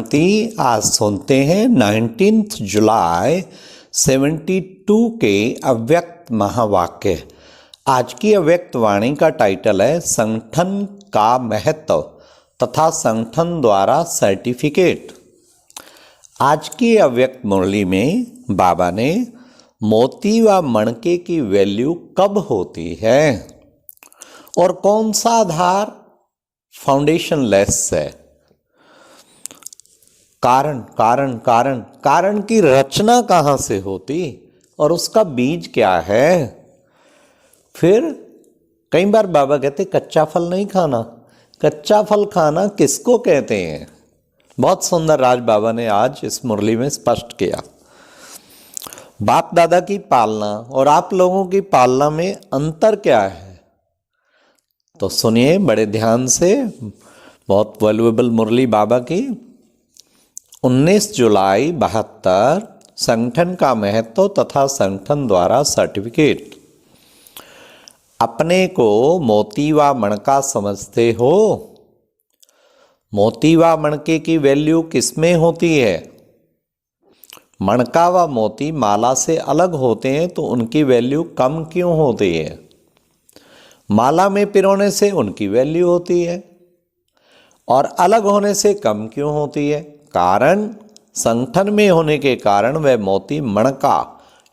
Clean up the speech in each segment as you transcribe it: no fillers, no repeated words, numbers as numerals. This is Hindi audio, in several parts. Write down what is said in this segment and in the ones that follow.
शांति। आज सुनते हैं 19 जुलाई 72 के अव्यक्त महावाक्य। आज की अव्यक्त वाणी का टाइटल है संगठन का महत्व तथा संगठन द्वारा सर्टिफिकेट। आज की अव्यक्त मुरली में बाबा ने मोती व मणके की वैल्यू कब होती है और कौन सा आधार फाउंडेशन लेस है। कारण की रचना कहाँ से होती और उसका बीज क्या है। फिर कई बार बाबा कहते कच्चा फल नहीं खाना। कच्चा फल खाना किसको कहते हैं, बहुत सुंदर राज बाबा ने आज इस मुरली में स्पष्ट किया। बाप दादा की पालना और आप लोगों की पालना में अंतर क्या है, तो सुनिए बड़े ध्यान से। बहुत वैल्यूएबल मुरली बाबा की। 19 जुलाई 72 संगठन का महत्व तथा संगठन द्वारा सर्टिफिकेट। अपने को मोती व मणका समझते हो। मोती व मणके की वैल्यू किसमें होती है। मणका व मोती माला से अलग होते हैं तो उनकी वैल्यू कम क्यों होती है। माला में पिरोने से उनकी वैल्यू होती है और अलग होने से कम क्यों होती है। कारण संगठन में होने के कारण वह मोती मणका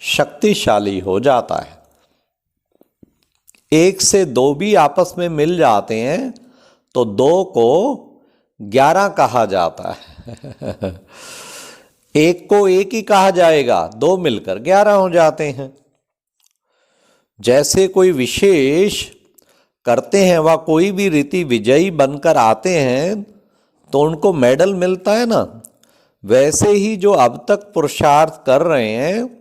शक्तिशाली हो जाता है। एक से दो भी आपस में मिल जाते हैं तो 2 को 11 कहा जाता है। एक को एक ही कहा जाएगा, 2 मिलकर 11 हो जाते हैं। जैसे कोई विशेष करते हैं वह कोई भी रीति विजयी बनकर आते हैं तो उनको मेडल मिलता है ना, वैसे ही जो अब तक पुरुषार्थ कर रहे हैं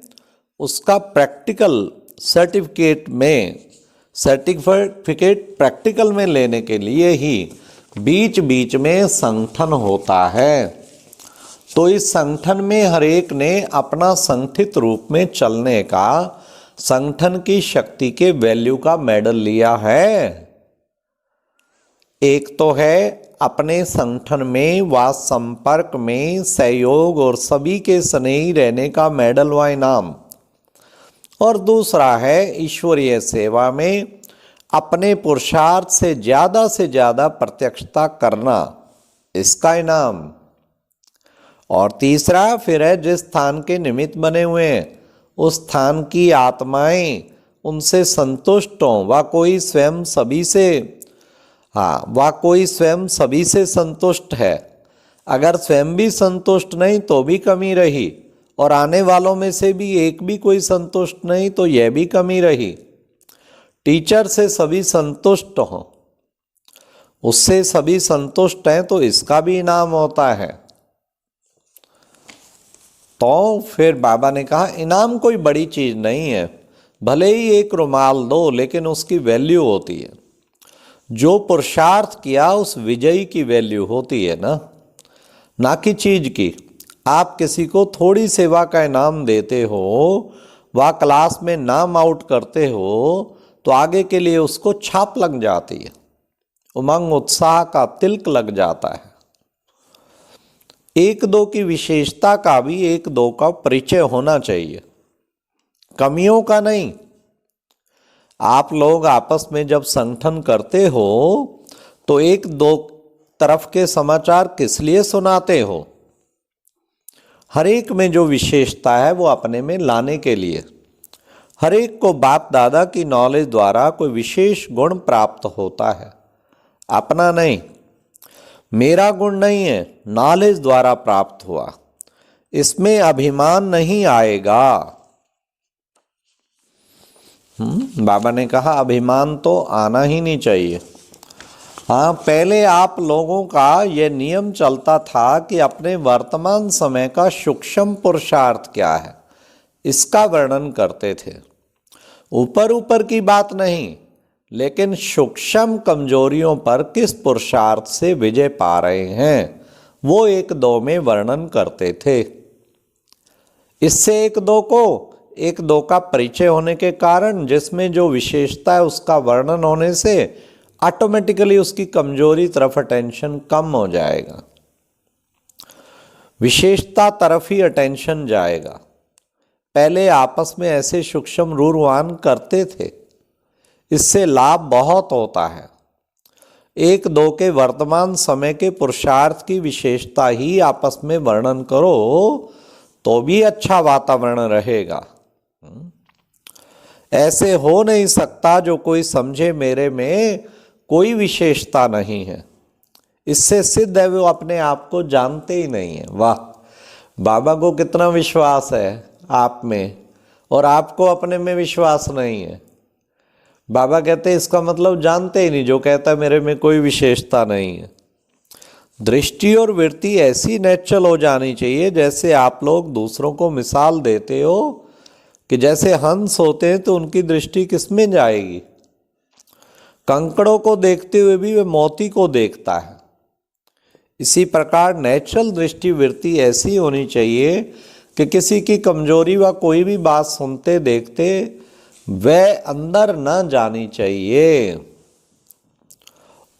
उसका प्रैक्टिकल सर्टिफिकेट प्रैक्टिकल में लेने के लिए ही बीच बीच में संगठन होता है। तो इस संगठन में हर एक ने अपना संगठित रूप में चलने का, संगठन की शक्ति के वैल्यू का मेडल लिया है। एक तो है अपने संगठन में व संपर्क में सहयोग और सभी के स्नेही रहने का मेडल व इनाम, और दूसरा है ईश्वरीय सेवा में अपने पुरुषार्थ से ज़्यादा प्रत्यक्षता करना, इसका इनाम। और तीसरा फिर है जिस स्थान के निमित्त बने हुए हैं उस स्थान की आत्माएं उनसे संतुष्ट हों व कोई स्वयं सभी से संतुष्ट है। अगर स्वयं भी संतुष्ट नहीं तो भी कमी रही, और आने वालों में से भी एक भी कोई संतुष्ट नहीं तो यह भी कमी रही। टीचर से सभी संतुष्ट हों, उससे सभी संतुष्ट हैं तो इसका भी इनाम होता है। तो फिर बाबा ने कहा इनाम कोई बड़ी चीज नहीं है, भले ही एक रुमाल दो लेकिन उसकी वैल्यू होती है। जो पुरुषार्थ किया उस विजयी की वैल्यू होती है ना कि चीज की। आप किसी को थोड़ी सेवा का इनाम देते हो व क्लास में नाम आउट करते हो तो आगे के लिए उसको छाप लग जाती है, उमंग उत्साह का तिलक लग जाता है। 1-2 की विशेषता का भी 1-2 का परिचय होना चाहिए, कमियों का नहीं। आप लोग आपस में जब संगठन करते हो तो 1-2 तरफ के समाचार किस लिए सुनाते हो। हर एक में जो विशेषता है वो अपने में लाने के लिए। हर एक को बाप दादा की नॉलेज द्वारा कोई विशेष गुण प्राप्त होता है, अपना नहीं। मेरा गुण नहीं है, नॉलेज द्वारा प्राप्त हुआ, इसमें अभिमान नहीं आएगा। बाबा ने कहा अभिमान तो आना ही नहीं चाहिए। हाँ, पहले आप लोगों का यह नियम चलता था कि अपने वर्तमान समय का सूक्ष्म पुरुषार्थ क्या है इसका वर्णन करते थे। ऊपर की बात नहीं, लेकिन सूक्ष्म कमजोरियों पर किस पुरुषार्थ से विजय पा रहे हैं वो 1-2 में वर्णन करते थे। इससे 1-2 का परिचय होने के कारण जिसमें जो विशेषता है उसका वर्णन होने से ऑटोमेटिकली उसकी कमजोरी तरफ अटेंशन कम हो जाएगा। विशेषता तरफ ही अटेंशन जाएगा। पहले आपस में ऐसे सूक्ष्म रूरवान करते थे, इससे लाभ बहुत होता है। एक दो के वर्तमान समय के पुरुषार्थ की विशेषता ही आपस में वर्णन करो तो भी अच्छा वातावरण रहेगा। ऐसे हो नहीं सकता जो कोई समझे मेरे में कोई विशेषता नहीं है। इससे सिद्ध है वो अपने आप को जानते ही नहीं है। वाह, बाबा को कितना विश्वास है आप में और आपको अपने में विश्वास नहीं है। बाबा कहते हैं इसका मतलब जानते ही नहीं, जो कहता है मेरे में कोई विशेषता नहीं है। दृष्टि और वृत्ति ऐसी नेचुरल हो जानी चाहिए जैसे आप लोग दूसरों को मिसाल देते हो कि जैसे हंस होते हैं तो उनकी दृष्टि किस में जाएगी? कंकड़ों को देखते हुए भी वे मोती को देखता है। इसी प्रकार नेचुरल दृष्टि वृत्ति ऐसी होनी चाहिए कि किसी की कमजोरी व कोई भी बात सुनते देखते वह अंदर न जानी चाहिए।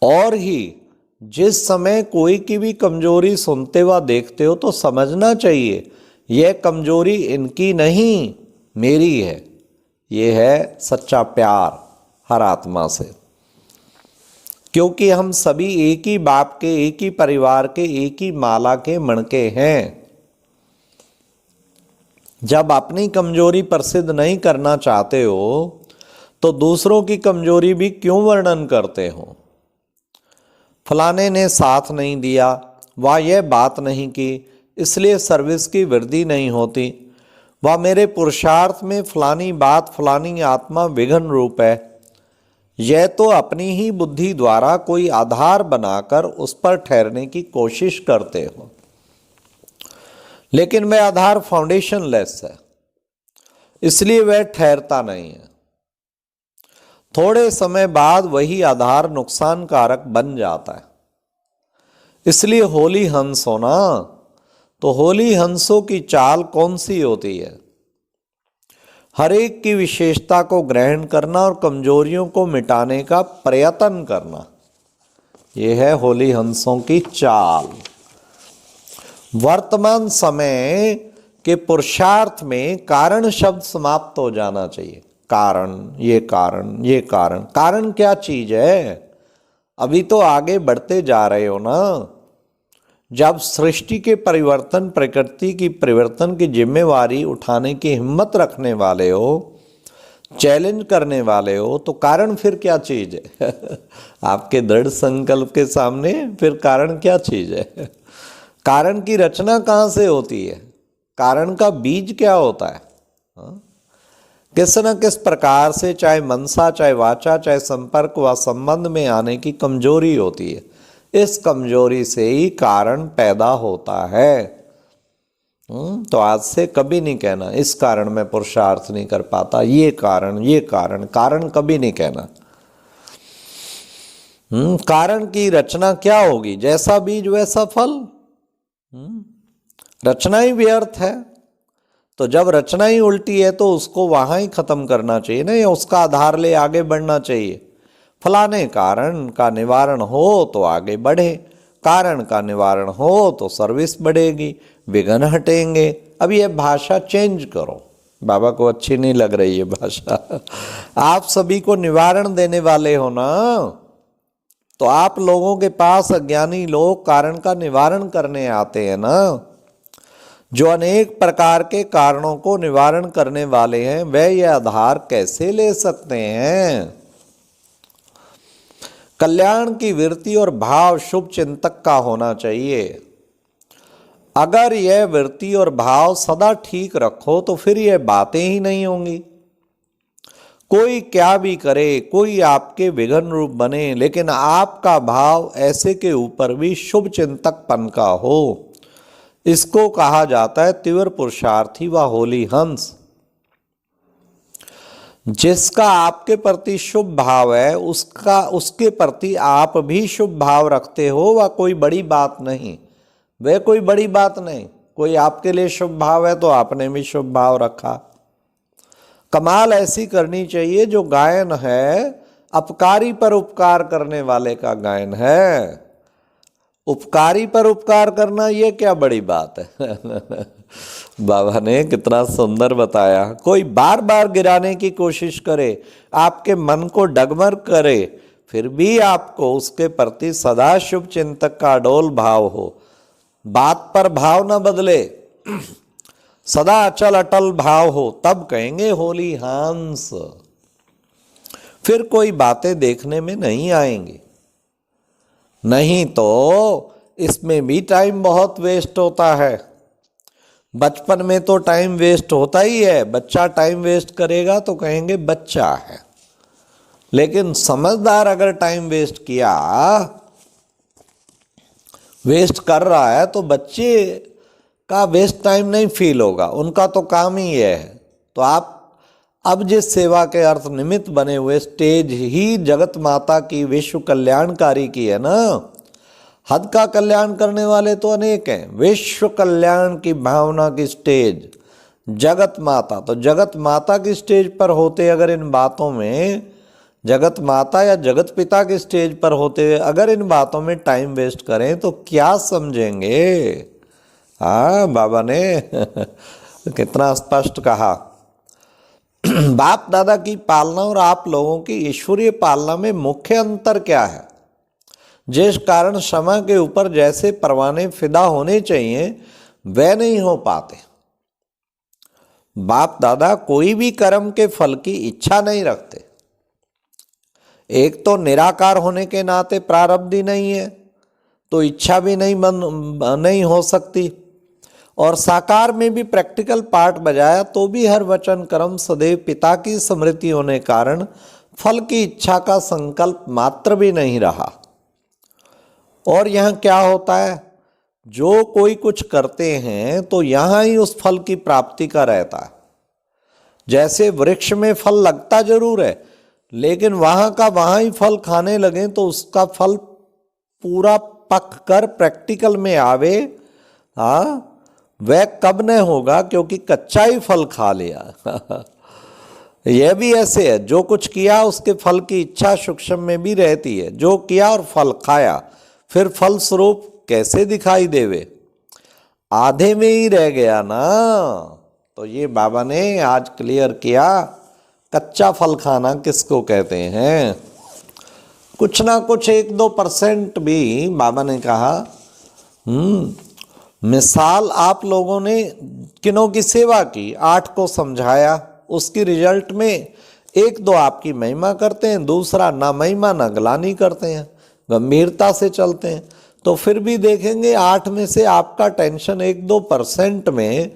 और ही जिस समय कोई की भी कमजोरी सुनते व देखते हो तो समझना चाहिए यह कमजोरी इनकी नहीं मेरी है। ये है सच्चा प्यार हर आत्मा से, क्योंकि हम सभी एक ही बाप के, एक ही परिवार के, एक ही माला के मणके हैं। जब अपनी कमजोरी प्रसिद्ध नहीं करना चाहते हो तो दूसरों की कमजोरी भी क्यों वर्णन करते हो? फलाने ने साथ नहीं दिया, वह यह बात नहीं की, इसलिए सर्विस की वृद्धि नहीं होती, वह मेरे पुरुषार्थ में फलानी बात, फलानी आत्मा विघ्न रूप है। यह तो अपनी ही बुद्धि द्वारा कोई आधार बनाकर उस पर ठहरने की कोशिश करते हो, लेकिन वह आधार फाउंडेशन लेस है, इसलिए वह ठहरता नहीं है। थोड़े समय बाद वही आधार नुकसानकारक बन जाता है। इसलिए होली हंस होना, तो होली हंसों की चाल कौन सी होती है? हर एक की विशेषता को ग्रहण करना और कमजोरियों को मिटाने का प्रयत्न करना, यह है होली हंसों की चाल। वर्तमान समय के पुरुषार्थ में कारण शब्द समाप्त हो जाना चाहिए। कारण, ये कारण, ये कारण, कारण क्या चीज है? अभी तो आगे बढ़ते जा रहे हो ना। जब सृष्टि के परिवर्तन, प्रकृति की परिवर्तन की जिम्मेवारी उठाने की हिम्मत रखने वाले हो, चैलेंज करने वाले हो, तो कारण फिर क्या चीज है? आपके दृढ़ संकल्प के सामने फिर कारण क्या चीज है? कारण की रचना कहाँ से होती है? कारण का बीज क्या होता है? किस न किस प्रकार से, चाहे मनसा, चाहे वाचा, चाहे संपर्क व संबंध में आने की कमजोरी होती है। इस कमजोरी से ही कारण पैदा होता है। तो आज से कभी नहीं कहना इस कारण मैं पुरुषार्थ नहीं कर पाता, ये कारण, ये कारण, कारण कभी नहीं कहना। कारण की रचना क्या होगी? जैसा बीज वैसा फल। रचना ही व्यर्थ है, तो जब रचना ही उल्टी है तो उसको वहां ही खत्म करना चाहिए ना, या उसका आधार ले आगे बढ़ना चाहिए। फलाने कारण का निवारण हो तो आगे बढ़े, कारण का निवारण हो तो सर्विस बढ़ेगी, विघ्न हटेंगे। अब ये भाषा चेंज करो, बाबा को अच्छी नहीं लग रही है भाषा। आप सभी को निवारण देने वाले हो ना, तो आप लोगों के पास अज्ञानी लोग कारण का निवारण करने आते हैं ना। जो अनेक प्रकार के कारणों को निवारण करने वाले हैं, वह यह आधार कैसे ले सकते हैं? कल्याण की वृत्ति और भाव शुभ चिंतक का होना चाहिए। अगर यह वृत्ति और भाव सदा ठीक रखो तो फिर यह बातें ही नहीं होंगी। कोई क्या भी करे, कोई आपके विघ्न रूप बने, लेकिन आपका भाव ऐसे के ऊपर भी शुभ चिंतकपन का हो, इसको कहा जाता है तीव्र पुरुषार्थी व होली हंस। जिसका आपके प्रति शुभ भाव है, उसके प्रति आप भी शुभ भाव रखते हो, वह कोई बड़ी बात नहीं। वह कोई बड़ी बात नहीं। कोई आपके लिए शुभ भाव है तो आपने भी शुभ भाव रखा। कमाल ऐसी करनी चाहिए जो गायन है, अपकारी पर उपकार करने वाले का गायन है। उपकारी पर उपकार करना ये क्या बड़ी बात है। बाबा ने कितना सुंदर बताया। कोई बार बार गिराने की कोशिश करे, आपके मन को डगमग करे, फिर भी आपको उसके प्रति सदा शुभ चिंतक का अडोल भाव हो, बात पर भाव न बदले, सदा अचल अटल भाव हो, तब कहेंगे होली हंस। फिर कोई बातें देखने में नहीं आएंगी। नहीं तो इसमें भी टाइम बहुत वेस्ट होता है। बचपन में तो टाइम वेस्ट होता ही है। बच्चा टाइम वेस्ट करेगा तो कहेंगे बच्चा है, लेकिन समझदार अगर टाइम वेस्ट कर रहा है तो बच्चे का वेस्ट टाइम नहीं फील होगा, उनका तो काम ही है। तो आप अब जिस सेवा के अर्थ निमित्त बने हुए स्टेज ही जगत माता की विश्व कल्याणकारी की है ना। हद का कल्याण करने वाले तो अनेक हैं, विश्व कल्याण की भावना की स्टेज जगत माता। तो जगत माता की स्टेज पर होते अगर इन बातों में, जगत माता या जगत पिता की स्टेज पर होते हुए अगर इन बातों में टाइम वेस्ट करें तो क्या समझेंगे। हाँ, बाबा ने कितना स्पष्ट कहा। बाप दादा की पालना और आप लोगों की ईश्वरीय पालना में मुख्य अंतर क्या है, जिस कारण क्षमा के ऊपर जैसे परवाने फिदा होने चाहिए वह नहीं हो पाते। बाप दादा कोई भी कर्म के फल की इच्छा नहीं रखते। एक तो निराकार होने के नाते प्रारब्ध ही नहीं है, तो इच्छा भी नहीं हो सकती। और साकार में भी प्रैक्टिकल पार्ट बजाया तो भी हर वचन कर्म सदैव पिता की स्मृति होने कारण फल की इच्छा का संकल्प मात्र भी नहीं रहा। और यहाँ क्या होता है, जो कोई कुछ करते हैं तो यहाँ ही उस फल की प्राप्ति का रहता है। जैसे वृक्ष में फल लगता जरूर है, लेकिन वहाँ का वहाँ ही फल खाने लगे तो उसका फल पूरा पक कर प्रैक्टिकल में आवे, हाँ, वह कब न होगा, क्योंकि कच्चा ही फल खा लिया। यह भी ऐसे है, जो कुछ किया उसके फल की इच्छा सूक्ष्म में भी रहती है। जो किया और फल खाया, फिर फल स्वरूप कैसे दिखाई देवे, आधे में ही रह गया ना। तो ये बाबा ने आज क्लियर किया, कच्चा फल खाना किसको कहते हैं। कुछ ना कुछ 1-2% भी बाबा ने कहा। मिसाल आप लोगों ने किनों की सेवा की, 8 को समझाया, उसकी रिजल्ट में 1-2 आपकी महिमा करते हैं, दूसरा ना महिमा ना ग्लानि करते हैं, गंभीरता से चलते हैं। तो फिर भी देखेंगे 8 में से आपका टेंशन 1-2% में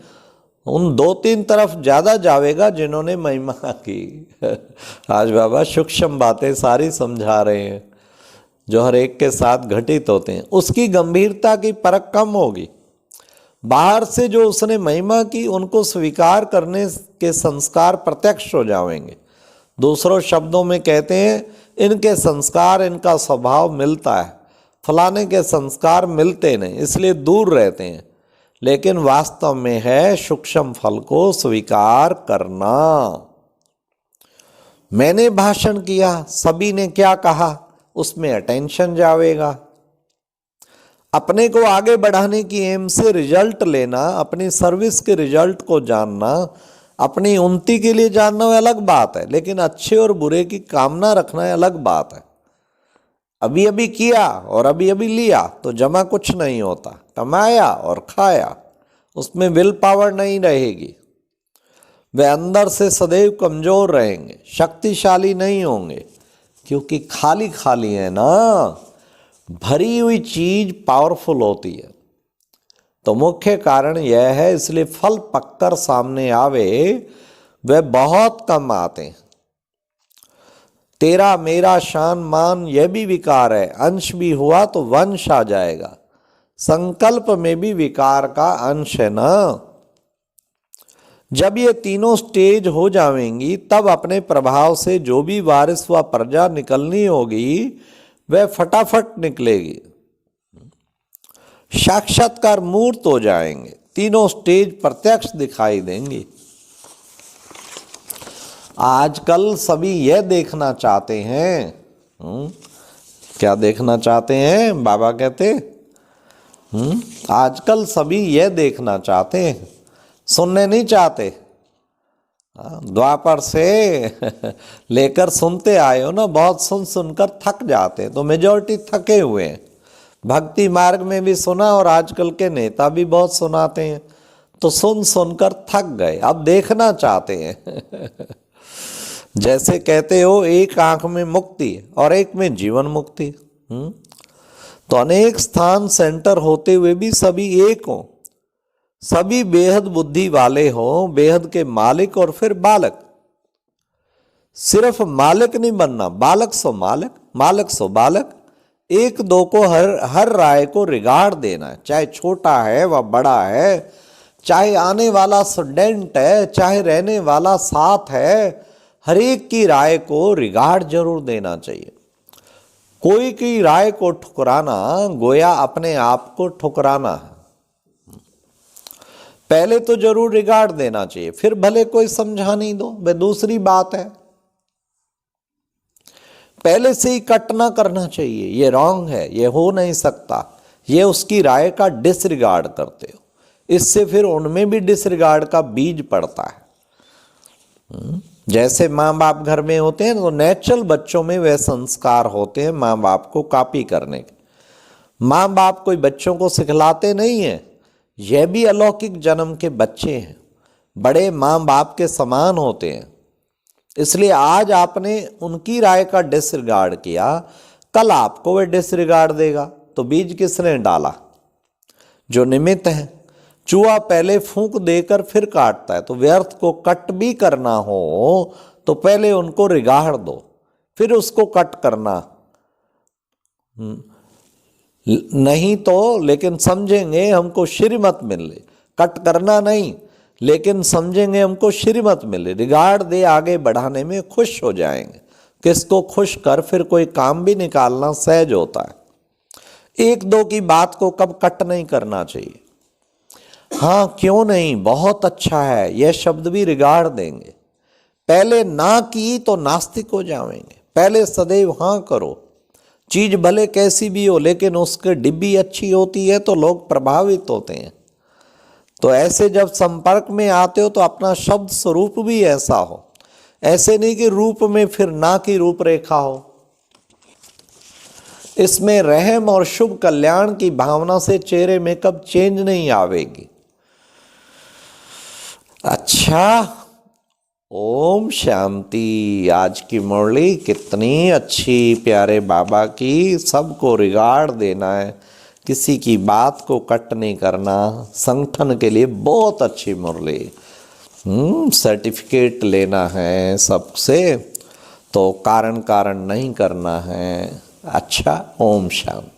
उन 2-3 तरफ ज़्यादा जावेगा जिन्होंने महिमा की। आज बाबा सूक्ष्म बातें सारी समझा रहे हैं जो हर एक के साथ घटित होते हैं। उसकी गंभीरता की परख कम होगी। बाहर से जो उसने महिमा की उनको स्वीकार करने के संस्कार प्रत्यक्ष हो जाएंगे। दूसरों शब्दों में कहते हैं, इनके संस्कार, इनका स्वभाव मिलता है, फलाने के संस्कार मिलते नहीं, इसलिए दूर रहते हैं। लेकिन वास्तव में है सूक्ष्म फल को स्वीकार करना। मैंने भाषण किया, सभी ने क्या कहा, उसमें अटेंशन जाएगा। अपने को आगे बढ़ाने की एम से रिजल्ट लेना, अपनी सर्विस के रिजल्ट को जानना, अपनी उन्नति के लिए जानना वह अलग बात है, लेकिन अच्छे और बुरे की कामना रखना अलग बात है। अभी अभी किया और अभी अभी लिया तो जमा कुछ नहीं होता। कमाया और खाया, उसमें विल पावर नहीं रहेगी। वे अंदर से सदैव कमजोर रहेंगे, शक्तिशाली नहीं होंगे, क्योंकि खाली खाली है ना। भरी हुई चीज पावरफुल होती है। तो मुख्य कारण यह है, इसलिए फल पककर सामने आवे वे बहुत कम आते हैं। तेरा मेरा शान मान यह भी विकार है, अंश भी हुआ तो वंश आ जाएगा। संकल्प में भी विकार का अंश है ना। जब ये तीनों स्टेज हो जाएंगी तब अपने प्रभाव से जो भी वारिस व प्रजा निकलनी होगी वह फटाफट निकलेगी। साक्षात्कार मूर्त हो जाएंगे, तीनों स्टेज प्रत्यक्ष दिखाई देंगी। आजकल सभी यह देखना चाहते हैं, क्या देखना चाहते हैं? बाबा कहते आजकल सभी यह देखना चाहते हैं, सुनने नहीं चाहते। द्वापर से लेकर सुनते आए हो ना, बहुत सुन सुनकर थक जाते हैं, तो मेजॉरिटी थके हुए हैं। भक्ति मार्ग में भी सुना और आजकल के नेता भी बहुत सुनाते हैं, तो सुन सुनकर थक गए, अब देखना चाहते हैं। जैसे कहते हो एक आंख में मुक्ति और एक में जीवन मुक्ति। तो अनेक स्थान सेंटर होते हुए भी सभी एक हों, सभी बेहद बुद्धि वाले हों, बेहद के मालिक और फिर बालक। सिर्फ मालिक नहीं बनना, बालक सो मालिक, मालिक सो बालक। एक दो को हर राय को रिगार्ड देना है, चाहे छोटा है व बड़ा है, चाहे आने वाला स्टूडेंट है, चाहे रहने वाला साथ है, हर एक की राय को रिगार्ड जरूर देना चाहिए। कोई की राय को ठुकराना गोया अपने आप को ठुकराना है। पहले तो जरूर रिगार्ड देना चाहिए, फिर भले कोई समझा नहीं दो, वह दूसरी बात है। पहले से ही कट ना करना चाहिए, ये रॉन्ग है, ये हो नहीं सकता, ये उसकी राय का डिसरिगार्ड करते हो, इससे फिर उनमें भी डिसरिगार्ड का बीज पड़ता है। जैसे माँ बाप घर में होते हैं तो नेचुरल बच्चों में वह संस्कार होते हैं माँ बाप को कॉपी करने के। माँ बाप कोई बच्चों को सिखलाते नहीं है, यह भी अलौकिक जन्म के बच्चे हैं, बड़े माँ बाप के समान होते हैं। इसलिए आज आपने उनकी राय का डिसरिगार्ड किया, कल आपको वह डिसरिगार्ड देगा, तो बीज किसने डाला? जो निमित्त है। चूहा पहले फूंक देकर फिर काटता है, तो व्यर्थ को कट भी करना हो तो पहले उनको रिगाड़ दो, फिर उसको कट करना। नहीं तो लेकिन समझेंगे हमको श्रीमत मिले, कट करना नहीं, लेकिन समझेंगे हमको श्रीमत मिले, रिगार्ड दे आगे बढ़ाने में खुश हो जाएंगे। किसको खुश कर फिर कोई काम भी निकालना सहज होता है। एक दो की बात को कब कट नहीं करना चाहिए। हाँ क्यों नहीं, बहुत अच्छा है, यह शब्द भी रिगार्ड देंगे। पहले ना की तो नास्तिक हो जाएंगे, पहले सदैव हाँ करो। चीज भले कैसी भी हो, लेकिन उसके डिब्बी अच्छी होती है तो लोग प्रभावित होते हैं। तो ऐसे जब संपर्क में आते हो तो अपना शब्द स्वरूप भी ऐसा हो, ऐसे नहीं कि रूप में फिर ना की रूपरेखा हो। इसमें रहम और शुभ कल्याण की भावना से चेहरे में कब चेंज नहीं आवेगी। अच्छा, ओम शांति। आज की मुरली कितनी अच्छी, प्यारे बाबा की। सबको रिगार्ड देना है, किसी की बात को कट नहीं करना। संगठन के लिए बहुत अच्छी मुरली। सर्टिफिकेट लेना है सबसे, तो कारण नहीं करना है। अच्छा, ओम शांति।